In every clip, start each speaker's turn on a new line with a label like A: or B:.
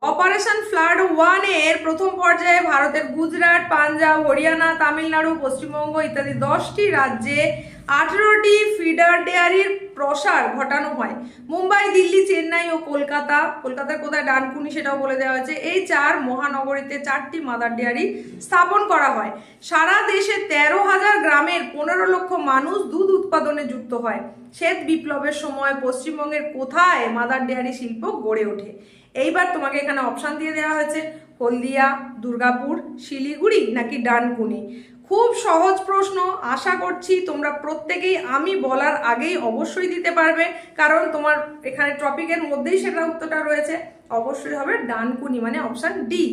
A: Operation flood 1 এর প্রথম পর্যায়ে ভারতের গুজরাট, পাঞ্জাব, হরিয়ানা, তামিলনাড়ু, পশ্চিমবঙ্গ ইত্যাদি 10টি রাজ্যে 18টি ফিডার ডেয়ারির প্রসার ঘটানো হয়। মুম্বাই, দিল্লি, চেন্নাই ও কলকাতার কোথায় ডানকুনি সেটাও বলে দেওয়া হয়েছে। এই 4 মহানগরীতে 4টি মাদার ডেয়ারি স্থাপন করা হয়। সারা দেশে 13,000 গ্রামের 15 লক্ষ মানুষ দুধ উৎপাদনে যুক্ত হয়। শ্বেত বিপ্লবের সময় পশ্চিমবঙ্গের কোথায় মাদার ডেয়ারি শিল্প গড়ে ওঠে? এইবার তোমাকে এখানে অপশান দিয়ে দেওয়া হয়েছে হলদিয়া, দুর্গাপুর, শিলিগুড়ি নাকি ডানকুনি। খুব সহজ প্রশ্ন, আশা করছি তোমরা প্রত্যেকেই আমি বলার আগেই অবশ্যই দিতে পারবে, কারণ তোমার এখানে টপিকের মধ্যেই সেটা উত্তরটা রয়েছে। অবশ্যই হবে ডানকুনি, মানে অপশান ডি।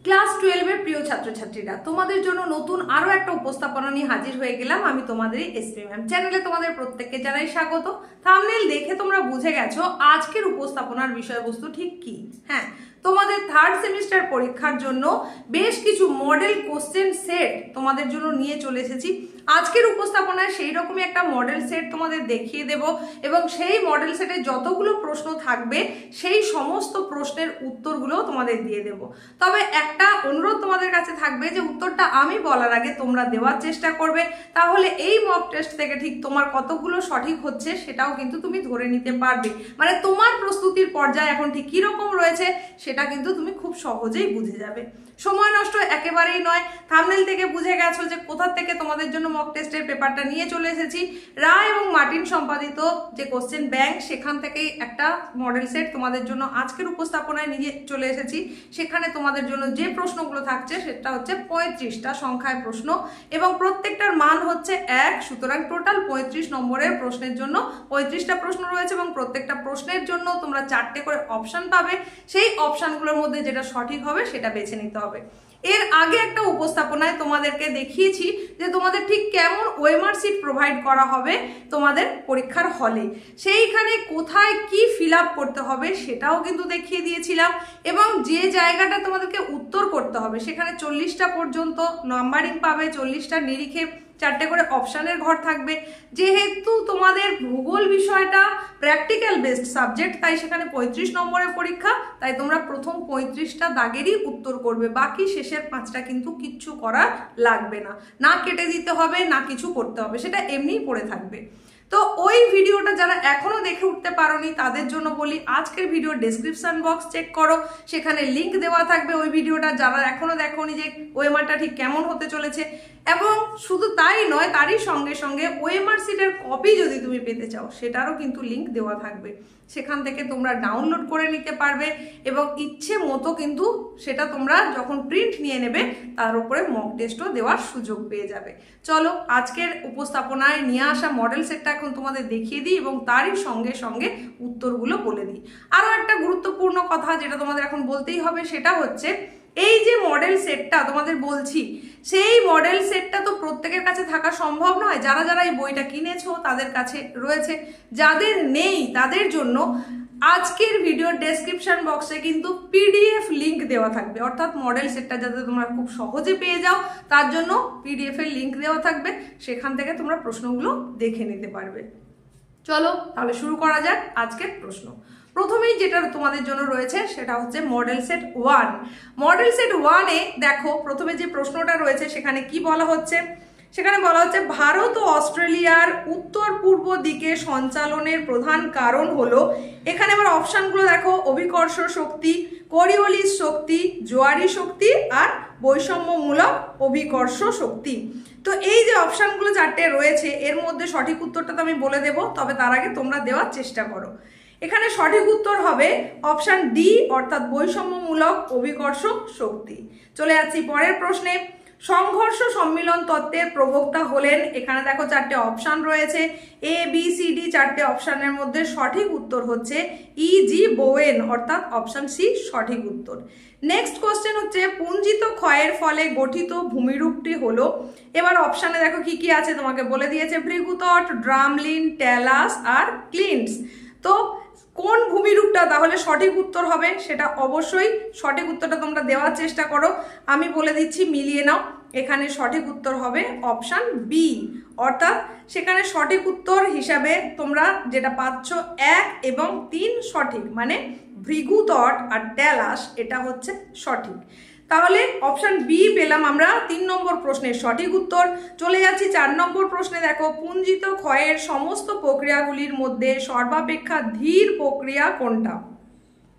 A: ক্লাস 12-এর প্রিয় ছাত্রছাত্রীরা, তোমাদের জন্য নতুন আরও একটা উপস্থাপনা নিয়ে হাজির হয়ে গেলাম। আমি তোমাদেরই এসপি ম্যাম। চ্যানেলে তোমাদের প্রত্যেককে জানাই স্বাগত। থাম্বনেল দেখে তোমরা বুঝে গেছো আজকের উপস্থাপনার বিষয়বস্তু ঠিক কি। হ্যাঁ, তোমাদের 3rd সেমিস্টার পরীক্ষার জন্য বেশ কিছু মডেল কোশ্চেন সেট তোমাদের জন্য নিয়ে চলে এসেছি। আজকের উপস্থাপনায় সেই রকমই একটা মডেল সেট তোমাদের দেখিয়ে দেব এবং সেই মডেল সেটে যতগুলো প্রশ্ন থাকবে সেই সমস্ত প্রশ্নের উত্তরগুলো তোমাদের দিয়ে দেব। তবে একটা অনুরোধ তোমাদের কাছে থাকবে যে উত্তরটা আমি বলার আগে তোমরা দেওয়ার চেষ্টা করবে, তাহলে এই মক টেস্ট থেকে ঠিক তোমার কতগুলো সঠিক হচ্ছে সেটাও কিন্তু তুমি ধরে নিতে পারবে। মানে তোমার প্রস্তুতির পর্যায়ে এখন ঠিক কীরকম রয়েছে সেটা কিন্তু তুমি খুব সহজেই বুঝে যাবে। সময় নষ্ট একেবারেই নয়। থাম্বনেল থেকে বুঝে গেছো যে কোথা থেকে তোমাদের জন্য মক টেস্টের পেপারটা নিয়ে চলে এসেছি। রায় এবং মার্টিন সম্পাদিত যে কোশ্চেন ব্যাংক, সেখান থেকেই একটা মডেল সেট তোমাদের জন্য আজকের উপস্থাপনায় নিয়ে চলে এসেছি। সেখানে তোমাদের জন্য যে প্রশ্নগুলো থাকছে সেটা হচ্ছে 35টা সংখ্যায় প্রশ্ন এবং প্রত্যেকটার মান হচ্ছে 1। সুতরাং টোটাল 35 নম্বরের প্রশ্নের জন্য 35টা প্রশ্ন রয়েছে এবং প্রত্যেকটা প্রশ্নের জন্য তোমরা 4টে করে অপশান পাবে। সেই অপশানগুলোর মধ্যে যেটা সঠিক হবে সেটা বেছে নিতে হবে। এর আগে একটা উপস্থাপনায় তোমাদেরকে দেখিয়েছি যে তোমাদের ঠিক কেমন ওএমআর শিট প্রোভাইড করা হবে তোমাদের পরীক্ষার হলে, সেইখানে কোথায় কি ফিল আপ করতে হবে সেটাও কিন্তু দেখিয়ে দিয়েছিলাম এবং যে জায়গাটা তোমাদেরকে উত্তর করতে হবে সেখানে 40টা পর্যন্ত নাম্বারিং পাবে। 40টা নিরিখে 4টে করে অপশানের ঘর থাকবে। যেহেতু তোমাদের ভূগোল বিষয়টা প্র্যাকটিক্যাল বেসড সাবজেক্ট, তাই সেখানে 35 নম্বরের পরীক্ষা, তাই তোমরা প্রথম 35টা দাগেরই উত্তর করবে। বাকি শেষের 5টা কিন্তু কিচ্ছু করা লাগবে না, না কেটে দিতে হবে না কিছু করতে হবে, সেটা এমনিই পড়ে থাকবে। তো ওই ভিডিওটা যারা এখনো দেখে উঠতে পারোনি তাদের জন্য বলি, আজকের ভিডিও ডেসক্রিপশন বক্স চেক করো, সেখানে লিঙ্ক দেওয়া থাকবে ওই ভিডিওটা। যারা এখনো দেখোনি যে ওএমআরটা ঠিক কেমন হতে চলেছে, এবং শুধু তাই নয়, তারই সঙ্গে সঙ্গে ওএমআর শিটের কপি যদি তুমি পেতে চাও সেটারও কিন্তু লিঙ্ক দেওয়া থাকবে। সেখান থেকে তোমরা ডাউনলোড করে নিতে পারবে এবং ইচ্ছে মতো কিন্তু সেটা তোমরা যখন প্রিন্ট নিয়ে নেবে তার উপরে মক টেস্টও দেওয়ার সুযোগ পেয়ে যাবে। চলো আজকের উপস্থাপনায় নিয়ে আসা মডেল সেটটা এখন তোমাদের দেখিয়ে দিই এবং তারই সঙ্গে সঙ্গে উত্তরগুলো বলে দিই। আরও একটা গুরুত্বপূর্ণ কথা যেটা তোমাদের এখন বলতেই হবে সেটা হচ্ছে, এই যে মডেল সেটটা তোমাদের বলছি সেই মডেল সেটটা তো প্রত্যেকের কাছে থাকা সম্ভব নয়। যারা যারা এই বইটা কিনেছো তাদের কাছে রয়েছে, যাদের নেই তাদের জন্য আজকের ভিডিওর ডেসক্রিপশন বক্সে কিন্তু পিডিএফ লিঙ্ক দেওয়া থাকবে। অর্থাৎ মডেল সেটটা যাতে তোমরা খুব সহজে পেয়ে যাও তার জন্য পিডিএফ এর লিঙ্ক দেওয়া থাকবে, সেখান থেকে তোমরা প্রশ্নগুলো দেখে নিতে পারবে। চলো তাহলে শুরু করা যাক আজকের প্রশ্ন। প্রথমেই যেটা তোমাদের জন্য রয়েছে সেটা হচ্ছে মডেল সেট 1। মডেল সেট 1-এ দেখো প্রথমে যে প্রশ্নটা রয়েছে সেখানে কি বলা হচ্ছে, সেখানে বলা হচ্ছে ভারত ও অস্ট্রেলিয়ার উত্তর পূর্ব দিকে সঞ্চালনের প্রধান কারণ হলো। এখানে আবার অপশানগুলো দেখো, অভিকর্ষ শক্তি, কোরিওলিস শক্তি, জোয়ারি শক্তি আর বৈষম্যমূলক অভিকর্ষ শক্তি। তো এই যে অপশানগুলো 4টে রয়েছে এর মধ্যে সঠিক উত্তরটা তো আমি বলে দেব, তবে তার আগে তোমরা দেওয়ার চেষ্টা করো। এখানে সঠিক উত্তর হবে অপশান ডি, অর্থাৎ বৈষম্যমূলক অভিকর্ষ শক্তি। চলে যাচ্ছি পরের প্রশ্নে। সংঘর্ষ সম্মিলন তত্ত্বের প্রবক্তা হলেন। এখানে দেখো 4টে অপশান রয়েছে, এ বি সি ডি। 4টে অপশানের মধ্যে সঠিক উত্তর হচ্ছে ই.জি. বোয়েন, অর্থাৎ অপশান সি সঠিক উত্তর। নেক্সট কোশ্চেন হচ্ছে পুঞ্জিত ক্ষয়ের ফলে গঠিত ভূমিরূপটি হলো। এবার অপশানে দেখো কি কি আছে তোমাকে বলে দিয়েছে, ভৃগুতট, ড্রামলিন, ট্যালাস আর ক্লিন্টস। তো কোন ভূমিরূপটা তাহলে সঠিক উত্তর হবে সেটা অবশ্যই সঠিক উত্তরটা তোমরা দেওয়ার চেষ্টা করো। আমি বলে দিচ্ছি, মিলিয়ে নাও। এখানে সঠিক উত্তর হবে অপশান বি, অর্থাৎ সেখানে সঠিক উত্তর হিসাবে তোমরা যেটা পাচ্ছ 1 এবং 3 সঠিক, মানে ভৃগুতট আর ট্যালাস এটা হচ্ছে সঠিক। তাহলে অপশন বি পেলাম আমরা 3 নম্বর প্রশ্নের সঠিক উত্তর। চলে যাচ্ছি 4 নম্বর প্রশ্নে। দেখো, পুঞ্জিত ক্ষয়ের সমস্ত প্রক্রিয়াগুলির মধ্যে সর্বাপেক্ষা ধীর প্রক্রিয়া কোনটা?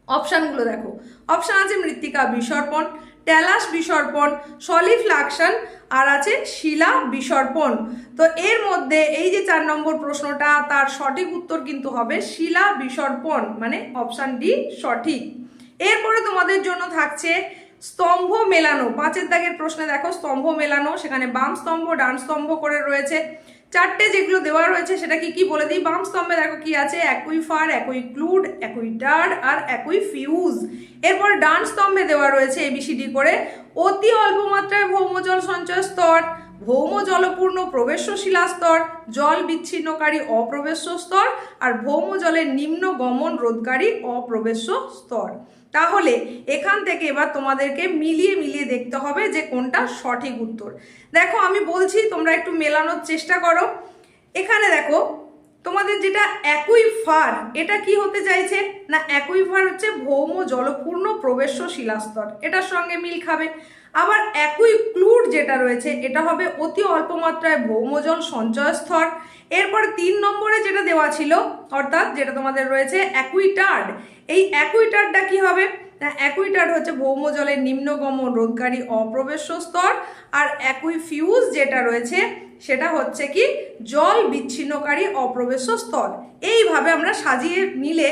A: অপশানগুলো দেখো, অপশান আছে মৃত্তিকা বিসর্পণ, ট্যালাস বিসর্পণ, সলিফ্লাকশন আর আছে শিলা বিসর্পণ। তো এর মধ্যে এই যে 4 নম্বর প্রশ্নটা, তার সঠিক উত্তর কিন্তু হবে শিলা বিসর্পণ, মানে অপশান ডি সঠিক। এরপরে তোমাদের জন্য থাকছে স্তম্ভ মেলানো। 5 দাগের প্রশ্নে দেখো, স্তম্ভ মেলানো, সেখানে বাম স্তম্ভ ডান স্তম্ভ করে রয়েছে। 4টে যেগুলো দেওয়া রয়েছে সেটা কি কি বলে দিই। বাম স্তম্ভে দেখো কি আছে, অ্যাকুইফার, অ্যাকুইক্লুড, অ্যাকুইটার্ড আর অ্যাকুইফিউজ। এরপর ডান স্তম্ভে দেওয়া রয়েছে এবিসিডি করে অতি অল্প মাত্রায় ভৌমজল সঞ্চয় স্তর, ভৌম জলপূর্ণ প্রবেশ্য শিলাস্তর, জল বিচ্ছিন্নকারী অপ্রবেশ্য স্তর আর ভৌম জলের নিম্ন গমন রোধকারী অপ্রবেশ্য স্তর। তাহলে এখান থেকে এবার তোমাদেরকে মিলিয়ে মিলিয়ে দেখতে হবে যে কোনটা সঠিক উত্তর। দেখো আমি বলছি, তোমরা একটু মেলানোর চেষ্টা করো। এখানে দেখো তোমাদের যেটা অ্যাকুইফার, এটা কি হতে চাইছে না, অ্যাকুইফার হচ্ছে ভৌম জলপূর্ণ প্রবেশ্য শিলাস্তর, এটার সঙ্গে মিল খাবে। আবার অ্যাকুইক্লুড যেটা রয়েছে এটা হবে অতি অল্প মাত্রায় ভৌমজল সঞ্চয় স্তর। এরপর 3 নম্বরে যেটা দেওয়া ছিল, অর্থাৎ যেটা তোমাদের রয়েছে অ্যাকুইটার্ড, এই অ্যাকুইটার্ডটা কি হবে, অ্যাকুইটার্ড হচ্ছে ভৌমজলের নিম্নগমন রোধকারী অপ্রবেশ্য স্তর। আর অ্যাকুইফিউজ যেটা রয়েছে সেটা হচ্ছে কি জল বিচ্ছিন্নকারী অপ্রবেশ্য স্তর। এইভাবে আমরা সাজিয়ে নিলে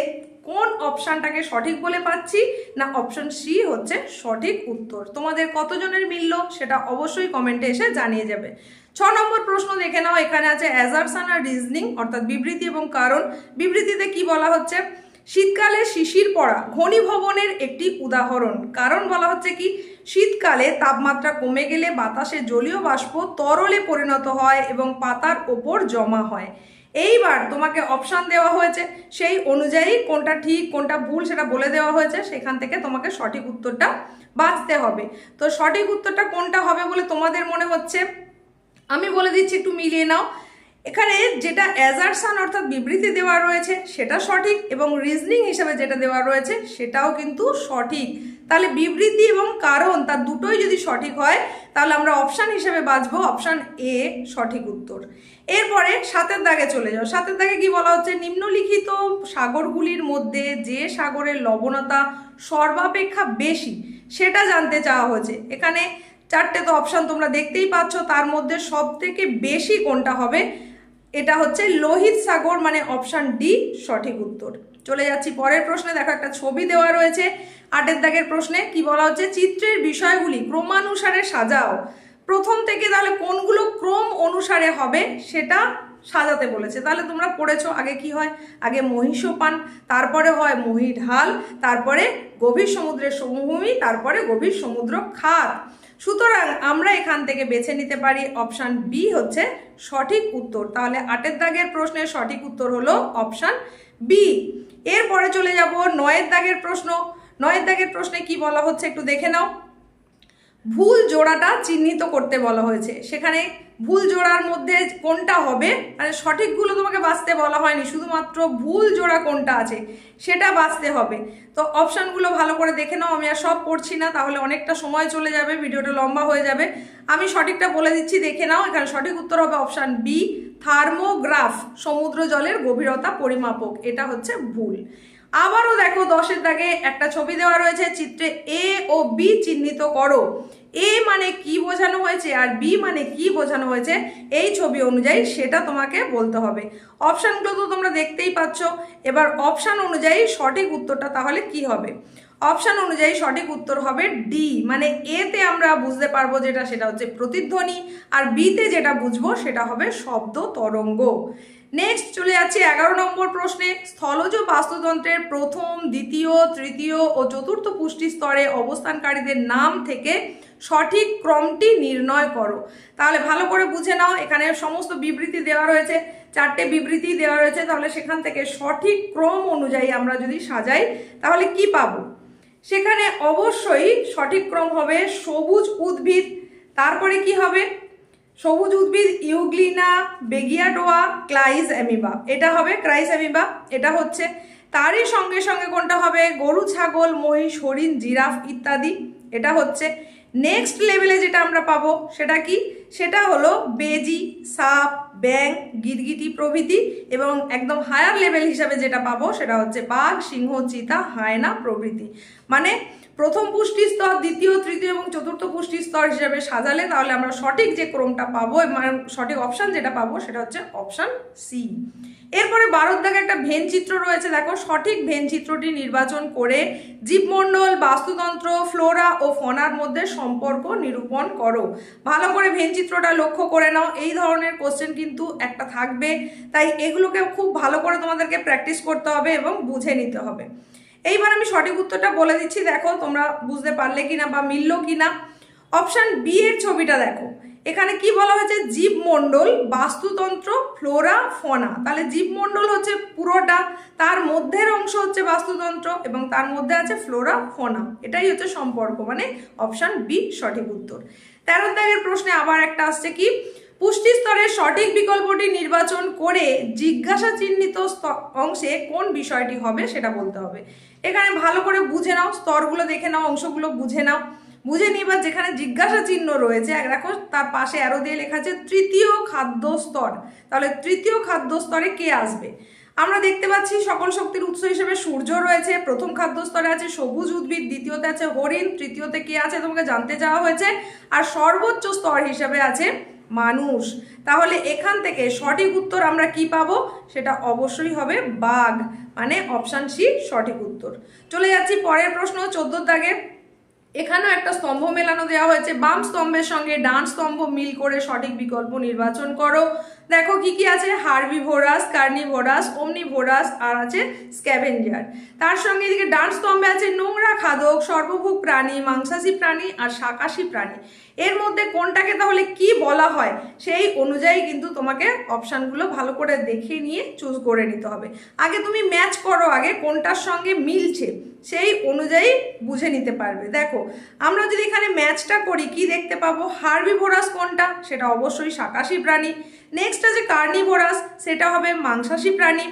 A: কোন অপশানটাকে সঠিক বলে পাচ্ছি না অপশন সি হচ্ছে সঠিক উত্তর। তোমাদের কতজনের মিলল সেটা অবশ্যই কমেন্টে এসে জানিয়ে যাবে। 6 নম্বর প্রশ্ন দেখে নাও। এখানে আছে অ্যাজারশন আর রিজনিং, অর্থাৎ বিবৃতি এবং কারণ। বিবৃতিতে কি বলা হচ্ছে, শীতকালে শিশির পড়া ঘনীভবনের একটি উদাহরণ। কারণ বলা হচ্ছে কি, শীতকালে তাপমাত্রা কমে গেলে বাতাসে জলীয় বাষ্প তরলে পরিণত হয় এবং পাতার ওপর জমা হয়। এইবার তোমাকে অপশান দেওয়া হয়েছে, সেই অনুযায়ী কোনটা ঠিক কোনটা ভুল সেটা বলে দেওয়া হয়েছে, সেখান থেকে তোমাকে সঠিক উত্তরটা বাছতে হবে। তো সঠিক উত্তরটা কোনটা হবে বলে তোমাদের মনে হচ্ছে আমি বলে দিচ্ছি, একটু মিলিয়ে নাও। এখানে যেটা অ্যাজারশন অর্থাৎ বিবৃতি দেওয়া রয়েছে সেটা সঠিক, এবং রিজনিং হিসেবে যেটা দেওয়া রয়েছে সেটাও কিন্তু সঠিক। তাহলে বিবৃতি এবং কারণ তার দুটোই যদি সঠিক হয় তাহলে আমরা অপশান হিসেবে বাছবো অপশান এ সঠিক উত্তর। এরপরে 7 দাগে চলে যাও। 7 দাগে কি বলা হচ্ছে, নিম্নলিখিত সাগরগুলির মধ্যে যে সাগরের লবণতা সর্বাপেক্ষা বেশি সেটা জানতে চাওয়া হয়েছে। এখানে 4টে তো অপশান তোমরা দেখতেই পাচ্ছ, তার মধ্যে সব থেকে বেশি কোনটা হবে, এটা হচ্ছে লোহিত সাগর, মানে অপশান ডি সঠিক উত্তর। চলে যাচ্ছি পরের প্রশ্নে। দেখো একটা ছবি দেওয়া রয়েছে 8 দাগের প্রশ্নে। কি বলা হচ্ছে, চিত্রের বিষয়গুলি ক্রমানুসারে সাজাও। প্রথম থেকে তাহলে কোনগুলো ক্রম অনুসারে হবে সেটা সাজাতে বলেছে। তাহলে তোমরা পড়েছো, আগে কি হয়, আগে মহীসোপান, তারপরে হয় মহীঢাল, তারপরে গভীর সমুদ্রের সমভূমি, তারপরে গভীর সমুদ্র খাত। সুতরাং আমরা এখান থেকে বেছে নিতে পারি অপশান বি হচ্ছে সঠিক উত্তর। তাহলে 8 দাগের প্রশ্নের সঠিক উত্তর হলো অপশান বি। এরপরে চলে যাব 9 দাগের প্রশ্ন। 9 দাগের প্রশ্নে কি বলা হচ্ছে একটু দেখে নাও। ভুল জোড়াটা চিহ্নিত করতে বলা হয়েছে। সেখানে ভুল জোড়ার মধ্যে কোনটা হবে, মানে সঠিকগুলো তোমাকে বাছতে বলা হয়নি, শুধুমাত্র ভুল জোড়া কোনটা আছে সেটা বাছতে হবে। তো অপশানগুলো ভালো করে দেখে নাও, আমি আর সব পড়ছি না, তাহলে অনেকটা সময় চলে যাবে, ভিডিওটা লম্বা হয়ে যাবে। আমি সঠিকটা বলে দিচ্ছি, দেখে নাও। এখানে সঠিক উত্তর হবে অপশান বি, থার্মোগ্রাফ, সমুদ্র জলের গভীরতা পরিমাপক, এটা হচ্ছে ভুল। আবারও দেখো 10 দাগে একটা ছবি দেওয়া রয়েছে, চিত্রে এ ও বি চিহ্নিত করো। এ মানে কি বোঝানো হয়েছে আর বি মানে কি বোঝানো হয়েছে এই ছবি অনুযায়ী সেটা তোমাকে বলতে হবে। অপশানগুলো তো তোমরা দেখতেই পাচ্ছ। এবার অপশান অনুযায়ী সঠিক উত্তরটা তাহলে কি হবে, অপশান অনুযায়ী সঠিক উত্তর হবে ডি, মানে এতে আমরা বুঝতে পারবো যেটা সেটা হচ্ছে প্রতিধ্বনি, আর বিতে যেটা বুঝবো সেটা হবে শব্দ তরঙ্গ। নেক্সট চলে যাচ্ছে 11 নম্বর প্রশ্নে। স্থলজ বাস্তুতন্ত্রের প্রথম, দ্বিতীয়, তৃতীয় ও চতুর্থ পুষ্টি স্তরে অবস্থানকারীদের নাম থেকে সঠিক ক্রমটি নির্ণয় করো। তাহলে ভালো করে বুঝে নাও, এখানে সমস্ত বিবৃতি দেওয়া রয়েছে, 4টে বিবৃতি দেওয়া রয়েছে। তাহলে সেখান থেকে সঠিক ক্রম অনুযায়ী আমরা যদি সাজাই তাহলে কি পাবো, সেখানে অবশ্যই সঠিক ক্রম হবে সবুজ উদ্ভিদ, তারপরে কি হবে সবুজ উদ্ভিদ ইউগ্লিনা, বেগিয়াডোয়া, ক্লাইজ অ্যামিবা, এটা হবে ক্রাইস অ্যামিবা, এটা হচ্ছে। তারই সঙ্গে সঙ্গে কোনটা হবে গরু, ছাগল, মহিষ, হরিণ, জিরাফ ইত্যাদি। এটা হচ্ছে নেক্সট লেভেলে যেটা আমরা পাবো সেটা কি, সেটা হলো বেজি, সাপ, ব্যাং, গিরগিটি প্রভৃতি। এবং একদম হায়ার লেভেল হিসাবে যেটা পাবো সেটা হচ্ছে বাঘ, সিংহ, চিতা, হায়না প্রভৃতি। মানে প্রথম পুষ্টি স্তর, দ্বিতীয়, তৃতীয় এবং চতুর্থ পুষ্টি স্তর হিসাবে সাজালে তাহলে আমরা সঠিক যে ক্রমটা পাবো, মানে সঠিক অপশান যেটা পাবো সেটা হচ্ছে অপশান সি। এরপরে 12 দাগে একটা ভেন চিত্র রয়েছে, দেখো সঠিক ভেন চিত্রটি নির্বাচন করে জীবমণ্ডল, বাস্তুতন্ত্র, ফ্লোরা ও ফনার মধ্যে সম্পর্ক নিরূপণ করো। ভালো করে ভেন চিত্রটা লক্ষ্য করে নাও, এই ধরনের কোশ্চেন কিন্তু একটা থাকবে, তাই এগুলোকে খুব ভালো করে তোমাদেরকে প্র্যাকটিস করতে হবে এবং বুঝে নিতে হবে। এইবার আমি সঠিক উত্তরটা বলে দিচ্ছি, দেখো তোমরা বুঝতে পারলে কিনা বা মিললো কিনা। অপশান বি এর ছবিটা দেখো, এখানে কি বলা হয়েছে জীবমণ্ডল, বাস্তুতন্ত্র, ফ্লোরা, ফনা। তাহলে জীবমণ্ডল হচ্ছে পুরোটা, তার মধ্যের অংশ হচ্ছে বাস্তুতন্ত্র এবং তার মধ্যে আছে ফ্লোরা, ফনা। এটাই হচ্ছে সম্পর্ক, মানে অপশান বি সঠিক উত্তর। 13 দাগের প্রশ্নে আবার একটা আসছে কি, পুষ্টি স্তরের সঠিক বিকল্পটি নির্বাচন করে জিজ্ঞাসা চিহ্নিত অংশে কোন বিষয়টি হবে সেটা বলতে হবে। এখানে ভালো করে বুঝে নাও, স্তরগুলো দেখে নাও, অংশগুলো বুঝে নাও, বুঝে নিবার যেখানে জিজ্ঞাসা চিহ্ন রয়েছে দেখো তার পাশে অ্যারো দিয়ে লেখা আছে তৃতীয় খাদ্য স্তর। তাহলে তৃতীয় খাদ্য স্তরে কে আসবে? আমরা দেখতে পাচ্ছি সকল শক্তির উৎস হিসেবে সূর্য রয়েছে, প্রথম খাদ্য স্তরে আছে সবুজ উদ্ভিদ, দ্বিতীয়তে আছে হরিণ, তৃতীয়তে কে আছে তোমাকে জানতে চাওয়া হয়েছে, আর সর্বোচ্চ স্তর হিসেবে আছে মানুষ। তাহলে এখান থেকে সঠিক উত্তর আমরা কি পাবো, সেটা অবশ্যই হবে বাঘ, মানে অপশান সি সঠিক উত্তর। চলে যাচ্ছি পরের প্রশ্ন 14 দাগে। এখানেও একটা স্তম্ভ মেলানো দেওয়া হয়েছে, বাম স্তম্ভের সঙ্গে ডান স্তম্ভ মিল করে সঠিক বিকল্প নির্বাচন করো। দেখো কি কি আছে, হার্বিভোরাস, কার্নিভোরাস, ওমনিভোরাস আর আছে স্ক্যাভেঞ্জার। তার সঙ্গে এদিকে ডান স্তম্ভে আছে নোংরা খাদক, সর্বভুক প্রাণী, মাংসাশী প্রাণী আর শাকাশী প্রাণী। এর মধ্যে কোনটাকে তাহলে কি বলা হয় সেই অনুযায়ী কিন্তু তোমাকে অপশানগুলো ভালো করে দেখে নিয়ে চুজ করে নিতে হবে। আগে তুমি ম্যাচ করো, আগে কোনটার সঙ্গে মিলছে সেই অনুযায়ী বুঝে নিতে পারবে। দেখো আমরা যদি এখানে ম্যাচটা করি কি দেখতে পাবো, হার্বিভোরাস কোনটা, সেটা অবশ্যই শাকাশী প্রাণী। নেক্সট আছে কার্নিভোরাস, সেটা হবে মাংসাশী প্রাণী।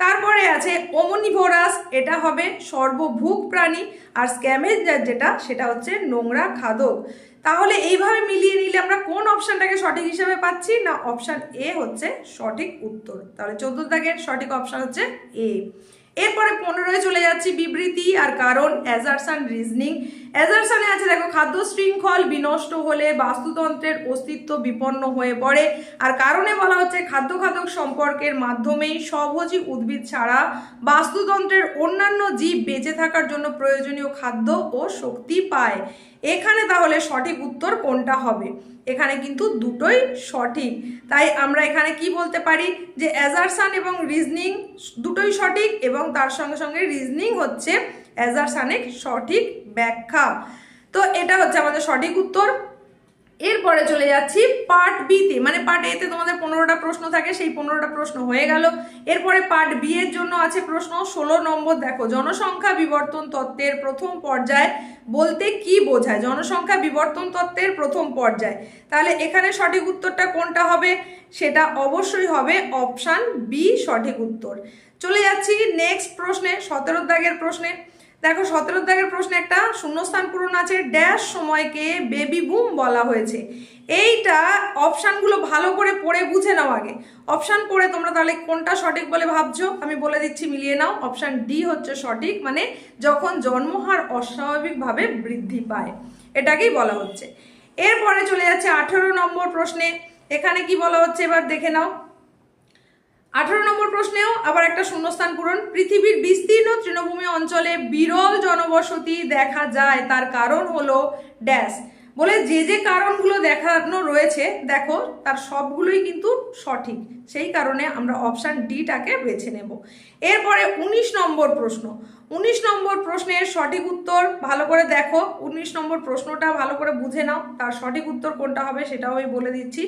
A: তারপরে আছে ওমনিভোরাস, এটা হবে সর্বভুক প্রাণী। আর স্ক্যাভেঞ্জার যেটা, সেটা হচ্ছে নোংরা খাদক। তাহলে এইভাবে মিলিয়ে নিলে আমরা কোন অপশানটাকে সঠিক হিসাবে পাচ্ছি না, অপশান এ হচ্ছে সঠিক উত্তর। তাহলে 14 দাগের সঠিক অপশান হচ্ছে এ। এরপরে 15 চলে যাচ্ছি, বিবৃতি আর কারণ, অ্যাজারশন, রিজনিং। অ্যাজারশনে আছে দেখো খাদ্য শৃঙ্খল বিনষ্ট হলে বাস্তুতন্ত্রের অস্তিত্ব বিপন্ন হয়ে পড়ে। আর কারণে বলা হচ্ছে খাদ্য খাদক সম্পর্কের মাধ্যমেই স্বভোজী উদ্ভিদ ছাড়া বাস্তুতন্ত্রের অন্যান্য জীব বেঁচে থাকার জন্য প্রয়োজনীয় খাদ্য ও শক্তি পায়। এখানে তাহলে সঠিক উত্তর কোনটা হবে? এখানে কিন্তু দুটোই সঠিক, তাই আমরা এখানে কি বলতে পারি যে অ্যাজারশন এবং রিজনিং দুটোই সঠিক, এবং তার সঙ্গে সঙ্গে রিজনিং হচ্ছে অ্যাজারশনের সঠিক ব্যাখ্যা। তো এটা হচ্ছে আমাদের সঠিক উত্তর। এরপরে চলে যাচ্ছি পার্ট বিতে, মানে পার্ট এতে তোমাদের 15টা প্রশ্ন থাকে, সেই 15টা প্রশ্ন হয়ে গেল। এরপরে পার্ট বি এর জন্য আছে প্রশ্ন 16 নম্বর। দেখো জনসংখ্যা বিবর্তন তত্ত্বের প্রথম পর্যায় বলতে কি বোঝায়? জনসংখ্যা বিবর্তন তত্ত্বের প্রথম পর্যায়, তাহলে এখানে সঠিক উত্তরটা কোনটা হবে? সেটা অবশ্যই হবে অপশান বি সঠিক উত্তর। চলে যাচ্ছি নেক্সট প্রশ্নে, 17 দাগের প্রশ্নে। দেখো 17 দাগের প্রশ্নে একটা শূন্যস্থান পূরণ আছে, ড্যাশ সময়কে বেবি বুম বলা হয়েছে। এইটা অপশানগুলো ভালো করে পড়ে বুঝে নাও আগে। অপশান পড়ে তোমরা তাহলে কোনটা সঠিক বলে ভাবছো আমি বলে দিচ্ছি, মিলিয়ে নাও। অপশান ডি হচ্ছে সঠিক, মানে যখন জন্মহার অস্বাভাবিকভাবে বৃদ্ধি পায়, এটাকেই বলা হচ্ছে। এরপরে চলে যাচ্ছে 18 নম্বর প্রশ্নে। এখানে কি বলা হচ্ছে এবার দেখে নাও। 18 নম্বর প্রশ্নেও আবার একটা শূন্যস্থান পূরণ, পৃথিবীর বিস্তীর্ণ তৃণভূমি অঞ্চলে বিরল জনবসতি দেখা যায়, তার কারণ হলো ড্যাশ। বলে যে যে কারণগুলো দেখানো রয়েছে দেখো তার সবগুলোই কিন্তু সঠিক, সেই কারণে আমরা অপশান ডিটাকে বেছে নেব। এরপরে 19 নম্বর প্রশ্ন। 19 নম্বর প্রশ্নের সঠিক উত্তর ভালো করে দেখো, 19 নম্বর প্রশ্নটা ভালো করে বুঝে নাও, তার সঠিক উত্তর কোনটা হবে সেটাও আমি বলে দিচ্ছি।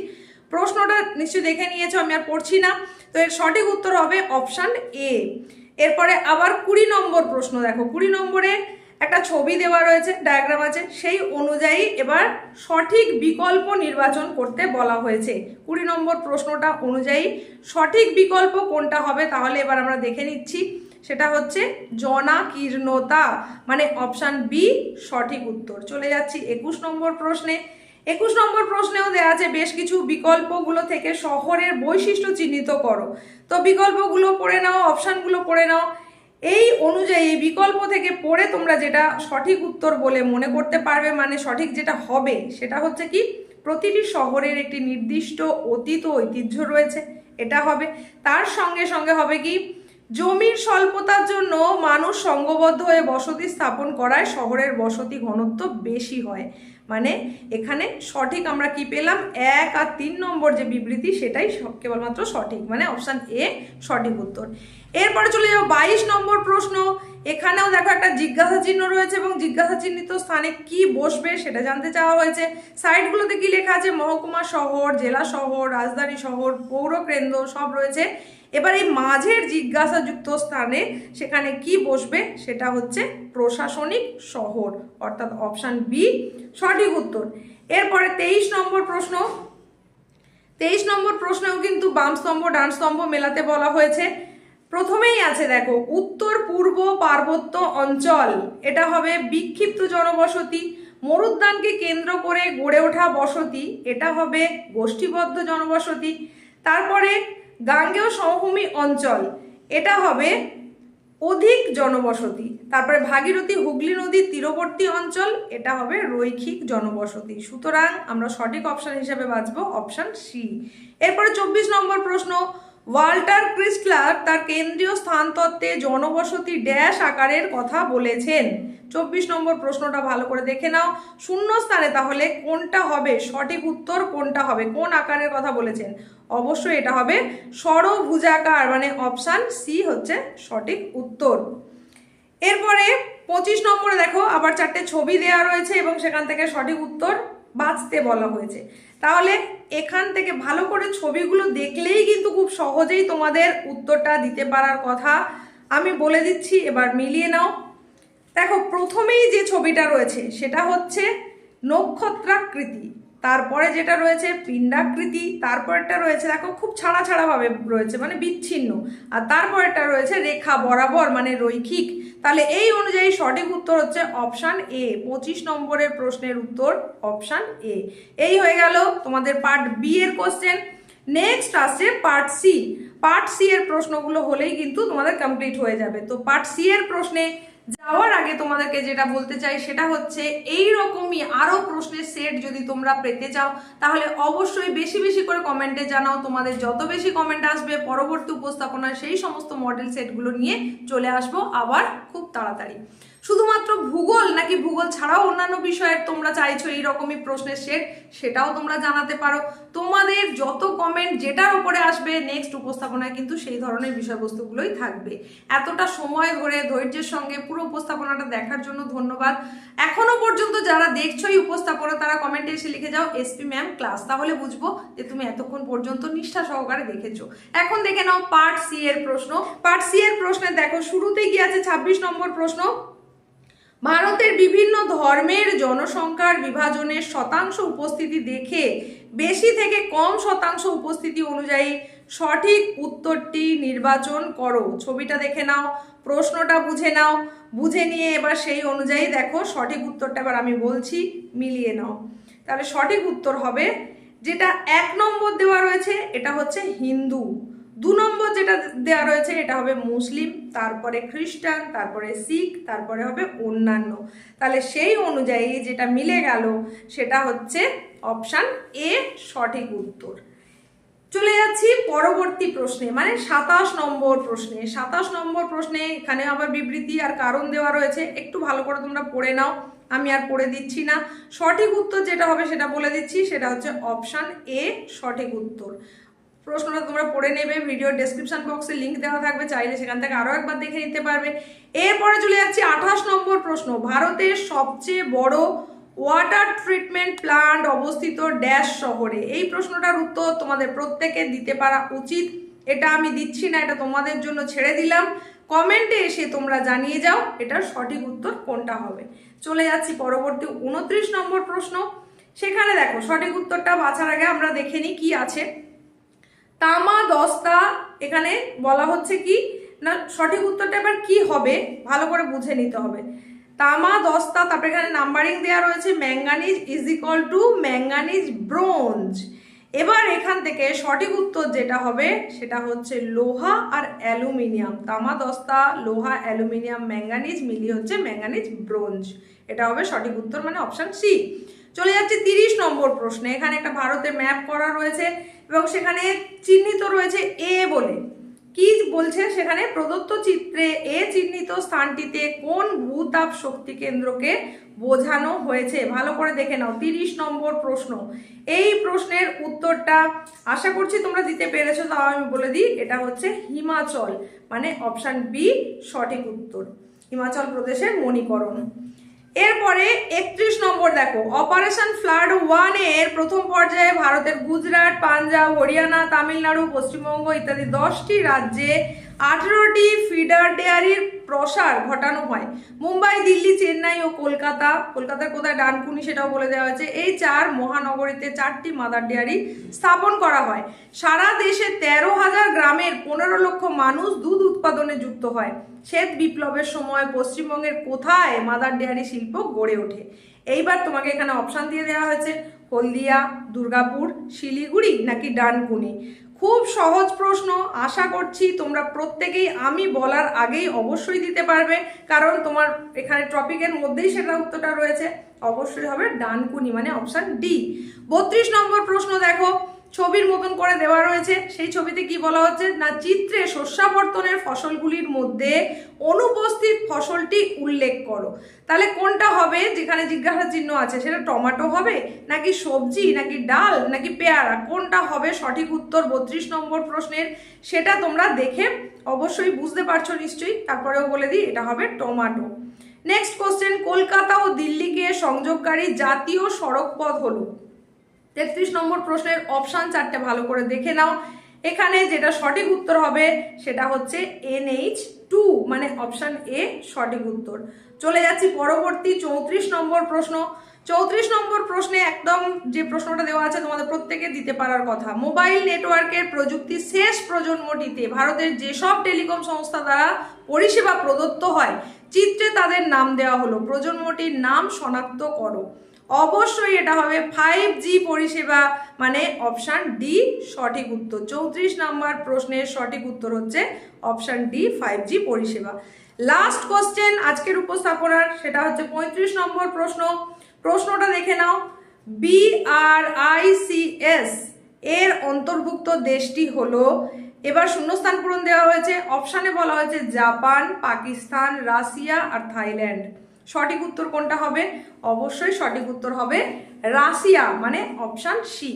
A: প্রশ্নটা নিশ্চয়ই দেখে নিয়েছো, আমি আর পড়ছি না। তো এর সঠিক উত্তর হবে অপশান এ। এরপরে আবার 20 নম্বর প্রশ্ন। দেখো 20 নম্বরে একটা ছবি দেওয়া রয়েছে, ডায়াগ্রাম আছে, সেই অনুযায়ী এবার সঠিক বিকল্প নির্বাচন করতে বলা হয়েছে। 20 নম্বর প্রশ্নটা অনুযায়ী সঠিক বিকল্প কোনটা হবে তাহলে এবার আমরা দেখে নিচ্ছি। সেটা হচ্ছে জনাকীর্ণতা, মানে অপশান বি সঠিক উত্তর। চলে যাচ্ছি 21 নম্বর প্রশ্নে। 21 নম্বর প্রশ্নেও দেওয়া আছে বেশ কিছু বিকল্পগুলো থেকে শহরের বৈশিষ্ট্য চিহ্নিত করো। তো বিকল্পগুলো পড়ে নাও, অপশানগুলো পড়ে নাও। এই অনুযায়ী বিকল্প থেকে পড়ে তোমরা যেটা সঠিক উত্তর বলে মনে করতে পারবে, মানে সঠিক যেটা হবে সেটা হচ্ছে কি, প্রতিটি শহরের একটি নির্দিষ্ট অতীত ও ঐতিহ্য রয়েছে, এটা হবে। তার সঙ্গে সঙ্গে হবে কি, জমির স্বল্পতার জন্য মানুষ সংঘবদ্ধ হয়ে বসতি স্থাপন করায় শহরের বসতি ঘনত্ব বেশি হয়। মানে এখানে সঠিক আমরা কি পেলাম, 1 আর 3 নম্বর যে বিবৃতি সেটাই কেবলমাত্র সঠিক, মানে অপশান এ সঠিক উত্তর। এরপরে চলে যাও 22 নম্বর প্রশ্ন। এখানেও দেখো একটা জিজ্ঞাসা চিহ্ন রয়েছে এবং জিজ্ঞাসা চিহ্নিত স্থানে কি বসবে সেটা জানতে চাওয়া হয়েছে। সাইডগুলোতে কি লেখা আছে, মহকুমা শহর, জেলা শহর, রাজধানী শহর, পৌর কেন্দ্র সব রয়েছে। এবার এই মাঝের জিজ্ঞাসাযুক্ত স্থানে সেখানে কি বসবে সেটা হচ্ছে প্রশাসনিক শহর, অর্থাৎ অপশান বি সঠিক উত্তর। এরপরে 23 নম্বর প্রশ্ন। 23 নম্বর প্রশ্নেও কিন্তু বাম স্তম্ভ ডান স্তম্ভ মেলাতে বলা হয়েছে। প্রথমেই আছে দেখো, উত্তর পূর্ব পার্বত্য অঞ্চল, এটা হবে বিক্ষিপ্ত জনবসতি। মরুদ্যানকে কেন্দ্র করে গড়ে ওঠা বসতি, এটা হবে গোষ্ঠীবদ্ধ জনবসতি। তারপরে গাঙ্গেয় সমভূমি অঞ্চল, এটা হবে অধিক জনবসতি। তারপরে ভাগীরথী হুগলি নদীর তীরবর্তী অঞ্চল, এটা হবে রৈখিক জনবসতি। সুতরাং আমরা সঠিক অপশান হিসেবে বাছবো অপশান সি। এরপরে 24 নম্বর প্রশ্ন। ওয়াল্টার ক্রিস্টলার তার কেন্দ্রীয় স্থানতত্ত্বে জনবসতি ড্যাশ আকারের কথা বলেছেন। 24 নম্বর প্রশ্নটা ভালো করে দেখে নাও। শূন্য স্থানে তাহলে কোনটা হবে সঠিক উত্তর, কোনটা হবে, কোন আকারের কথা বলেছেন? অবশ্যই এটা হবে ষড়ভুজাকার, মানে অপশান সি হচ্ছে সঠিক উত্তর। এরপরে 25 নম্বরে দেখো আবার 4টে ছবি দেওয়া রয়েছে এবং সেখান থেকে সঠিক উত্তর বাছতে বলা হয়েছে। তাহলে এখান থেকে ভালো করে ছবিগুলো দেখলেই কিন্তু খুব সহজেই তোমাদের উত্তরটা দিতে পারার কথা। আমি বলে দিচ্ছি, এবার মিলিয়ে নাও। দেখো প্রথমেই যে ছবিটা রয়েছে সেটা হচ্ছে নক্ষত্রাকৃতি, তারপরে যেটা রয়েছে পিণ্ডাকৃতি, তারপরটা রয়েছে দেখো খুব ছাড়া ছাড়া ভাবে রয়েছে, মানে বিচ্ছিন্ন, আর তারপরটা রয়েছে রেখা বরাবর, মানে রৈখিক। তাহলে এই অনুযায়ী সঠিক উত্তর হচ্ছে অপশান এ। 25 নম্বরের প্রশ্নের উত্তর অপশান এ। এই হয়ে গেল তোমাদের পার্ট বি এর কোশ্চেন। নেক্সট আসছে পার্ট সি। পার্ট সি এর প্রশ্নগুলো হলেই কিন্তু তোমাদের কমপ্লিট হয়ে যাবে। তো পার্ট সি এর প্রশ্নে যাওয়ার আগে তোমাদেরকে যেটা বলতে চাই সেটা হচ্ছে, এই রকমই আরো প্রশ্নের সেট যদি তোমরা পেতে চাও তাহলে অবশ্যই বেশি বেশি করে কমেন্টে জানাও। তোমাদের যত বেশি কমেন্ট আসবে পরবর্তী উপস্থাপনায় সেই সমস্ত মডেল সেটগুলো নিয়ে চলে আসবো আবার খুব তাড়াতাড়ি। শুধুমাত্র ভূগোল নাকি ভূগোল ছাড়াও অন্যান্য বিষয়ের তোমরা চাইছো এইরকমই প্রশ্নের সেট, সেটাও তোমরা জানাতে পারো। তোমাদের যত কমেন্ট যেটার উপরে আসবে নেক্সট উপস্থাপনায় কিন্তু সেই ধরনের বিষয়বস্তুগুলোই থাকবে। এতটা সময় ধরে ধৈর্যের সঙ্গে পুরো উপস্থাপনাটা দেখার জন্য ধন্যবাদ। এখনো পর্যন্ত যারা দেখছো এই উপস্থাপনা তারা কমেন্টে এসে লিখে যাও এসপি ম্যাম ক্লাস, তাহলে বুঝবো যে তুমি এতক্ষণ পর্যন্ত নিষ্ঠা সহকারে দেখেছো। এখন দেখে নাও পার্ট সি এর প্রশ্ন। পার্ট সি এর প্রশ্নে দেখো শুরুতেই কি আছে, 26 নম্বর প্রশ্ন। ভারতের বিভিন্ন ধর্মের জনসংখ্যার বিভাজনের শতাংশ উপস্থিতি দেখে বেশি থেকে কম শতাংশ উপস্থিতি অনুযায়ী সঠিক উত্তরটি নির্বাচন করো। ছবিটা দেখে নাও, প্রশ্নটা বুঝে নাও, বুঝে নিয়ে এবার সেই অনুযায়ী দেখো সঠিক উত্তরটা এবার আমি বলছি, মিলিয়ে নাও। তাহলে সঠিক উত্তর হবে যেটা 1 নম্বর দেওয়া রয়েছে এটা হচ্ছে হিন্দু, 2 নম্বর যেটা দেওয়া রয়েছে এটা হবে মুসলিম, তারপরে খ্রিস্টান, তারপরে শিখ, তারপরে হবে অন্যান্য। তাহলে সেই অনুযায়ী যেটা মিলে গেল সেটা হচ্ছে অপশান এ সঠিক উত্তর। চলে যাচ্ছি পরবর্তী প্রশ্নে, মানে 27 নম্বর প্রশ্নে। 27 নম্বর প্রশ্নে এখানে আবার বিবৃতি আর কারণ দেওয়া রয়েছে, একটু ভালো করে তোমরা পড়ে নাও, আমি আর পড়ে দিচ্ছি না। সঠিক উত্তর যেটা হবে সেটা বলে দিচ্ছি, সেটা হচ্ছে অপশান এ সঠিক উত্তর। প্রশ্নটা তোমরা পড়ে নেবে, ভিডিও ডেসক্রিপশন বক্সে লিঙ্ক দেওয়া থাকবে, চাইলে সেখান থেকে আরও একবার দেখে নিতে পারবে। এরপরে চলে যাচ্ছি 28 নম্বর প্রশ্ন। ভারতের সবচেয়ে বড় ওয়াটার ট্রিটমেন্ট প্ল্যান্ট অবস্থিত ড্যাশ শহরে। এই প্রশ্নটার উত্তর তোমাদের প্রত্যেকে দিতে পারা উচিত, এটা আমি দিচ্ছি না, এটা তোমাদের জন্য ছেড়ে দিলাম। কমেন্টে এসে তোমরা জানিয়ে যাও এটার সঠিক উত্তর কোনটা হবে। চলে যাচ্ছি পরবর্তী 29 নম্বর প্রশ্ন। সেখানে দেখো সঠিক উত্তরটা বাছার আগে আমরা দেখে নিই কি আছে। তামা দস্তা, এখানে বলা হচ্ছে কি না সঠিক উত্তরটা এবার কি হবে ভালো করে বুঝে নিতে হবে। তামা 10টা, তারপরে এখানে নাম্বারিং দেওয়া রয়েছে, manganese is equal to manganese bronze. এবার এখান থেকে সঠিক উত্তর যেটা হবে সেটা হচ্ছে লোহা আর অ্যালুমিনিয়াম। তামা 10টা, লোহা, অ্যালুমিনিয়াম, ম্যাঙ্গানিজ মিলিয়ে হচ্ছে ম্যাঙ্গানিজ ব্রোঞ্জ। এটা হবে সঠিক উত্তর, মানে অপশন সি। চলে যাচ্ছে 30 নম্বর প্রশ্নে। এখানে একটা ভারতের ম্যাপ করা রয়েছে এবং সেখানে চিহ্নিত রয়েছে এ বলে। কি বলছে সেখানে, প্রদত্ত চিত্রে এ চিহ্নিত স্থানটিতে কোন ভূতাপ শক্তি কেন্দ্রকে বোঝানো হয়েছে, ভালো করে দেখে নাও। 30 নম্বর প্রশ্ন। এই প্রশ্নের উত্তরটা আশা করছি তোমরা দিতে পেরেছো, তাও আমি বলে দিই, এটা হচ্ছে হিমাচল, মানে অপশন বি সঠিক উত্তর, হিমাচল প্রদেশের মণিকরণ। এরপরে 31 নম্বর দেখো, অপারেশন ফ্লাড 1 এর প্রথম পর্যায়ে ভারতের গুজরাট, পাঞ্জাব, হরিয়ানা, তামিলনাড়ু, পশ্চিমবঙ্গ ইত্যাদি 10টি রাজ্যে 18টি ফিডার ডেয়ারির প্রসার ঘটানো হয়। মুম্বাই, দিল্লি, চেন্নাই ও কলকাতা, কলকাতার কোথায় ডানকুনি সেটাও বলে দেওয়া হয়েছে, এই 4 মহানগরীতে 4টি মাদার ডেয়ারি স্থাপন করা হয়। সারা দেশে 13,000 গ্রামের 15 লক্ষ মানুষ দুধ উৎপাদনে যুক্ত হয়। শ্বেত বিপ্লবের সময় পশ্চিমবঙ্গের কোথায় মাদার ডেয়ারি শিল্প গড়ে ওঠে? এইবার তোমাকে এখানে অপশান দিয়ে দেওয়া হয়েছে, হলদিয়া, দুর্গাপুর, শিলিগুড়ি নাকি ডানকুনি। খুব সহজ প্রশ্ন, আশা করছি তোমরা প্রত্যেকেই আমি বলার আগেই অবশ্যই দিতে পারবে, কারণ তোমার এখানে টপিকের মধ্যেই সেটা উত্তরটা রয়েছে। অবশ্যই হবে ডানকুনি, মানে অপশান ডি। 32 নম্বর প্রশ্ন দেখো, ছবির মতন করে দেওয়া রয়েছে, সেই ছবিতে কি বলা হচ্ছে না, চিত্রে শস্যাবর্তনের ফসলগুলির মধ্যে অনুপস্থিত ফসলটি উল্লেখ করো। তাহলে কোনটা হবে, যেখানে জিজ্ঞাসা চিহ্ন আছে, সেটা টমেটো হবে নাকি সবজি নাকি ডাল নাকি পেয়ারা, কোনটা হবে সঠিক উত্তর 32 নম্বর প্রশ্নের, সেটা তোমরা দেখে অবশ্যই বুঝতে পারছো নিশ্চয়ই। তারপরেও বলে দিই, এটা হবে টমেটো। নেক্সট কোশ্চেন, কলকাতা ও দিল্লিকে সংযোগকারী জাতীয় সড়ক পথ হলো। 33 নম্বর প্রশ্নের অপশান 4টে ভালো করে দেখে নাও। এখানে যেটা সঠিক উত্তর হবে সেটা হচ্ছে NH2, মানে অপশান এ সঠিক উত্তর। চলে যাচ্ছি পরবর্তী 34 নম্বর প্রশ্ন। 34 নম্বর প্রশ্নে একদম যে প্রশ্নটা দেওয়া আছে তোমাদের প্রত্যেকে দিতে পারার কথা, মোবাইল নেটওয়ার্কের প্রযুক্তির শেষ প্রজন্মটিতে ভারতের যেসব টেলিকম সংস্থা দ্বারা পরিষেবা প্রদত্ত হয়, চিত্রে তাদের নাম দেওয়া হলো, প্রজন্মটির নাম শনাক্ত করো। অবশ্যই এটা হবে 5G পরিষেবা, মানে অপশান ডি সঠিক উত্তর। 34 নম্বর প্রশ্নের সঠিক উত্তর হচ্ছে অপশান ডি 5G পরিষেবা। লাস্ট কোশ্চেন আজকের উপস্থাপনার, সেটা হচ্ছে 35 নম্বর প্রশ্ন। প্রশ্নটা দেখে নাও, BRICS এর অন্তর্ভুক্ত দেশটি হলো, এবার শূন্যস্থান পূরণ দেওয়া হয়েছে, অপশানে বলা হয়েছে জাপান, পাকিস্তান, রাশিয়া আর থাইল্যান্ড। সঠিক উত্তর কোনটা হবে? অবশ্যই সঠিক উত্তর হবে রাশিয়া, মানে অপশান সি।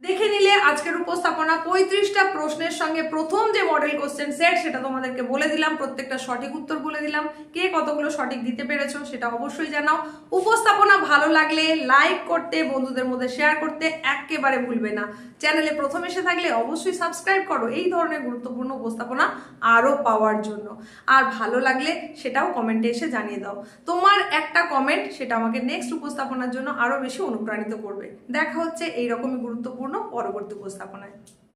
A: দেখে নিলে আজকের উপস্থাপনা 35টা প্রশ্নের সঙ্গে প্রথম যে মডেল কোশ্চেন সেট সেটা তোমাদেরকে বলে দিলাম, প্রত্যেকটা সঠিক উত্তর বলে দিলাম। কে কতগুলো সঠিক দিতে পেরেছো সেটা অবশ্যই জানাও। উপস্থাপনা ভালো লাগলে লাইক করতে, বন্ধুদের মধ্যে শেয়ার করতে একেবারে ভুলবে না। চ্যানেলে প্রথম এসে থাকলে অবশ্যই সাবস্ক্রাইব করো এই ধরনের গুরুত্বপূর্ণ উপস্থাপনা আরও পাওয়ার জন্য। আর ভালো লাগলে সেটাও কমেন্টে এসে জানিয়ে দাও। তোমার একটা কমেন্ট সেটা আমাকে নেক্সট উপস্থাপনার জন্য আরও বেশি অনুপ্রাণিত করবে। দেখা হচ্ছে এইরকমই গুরুত্বপূর্ণ পরবর্তী উপস্থাপনায়।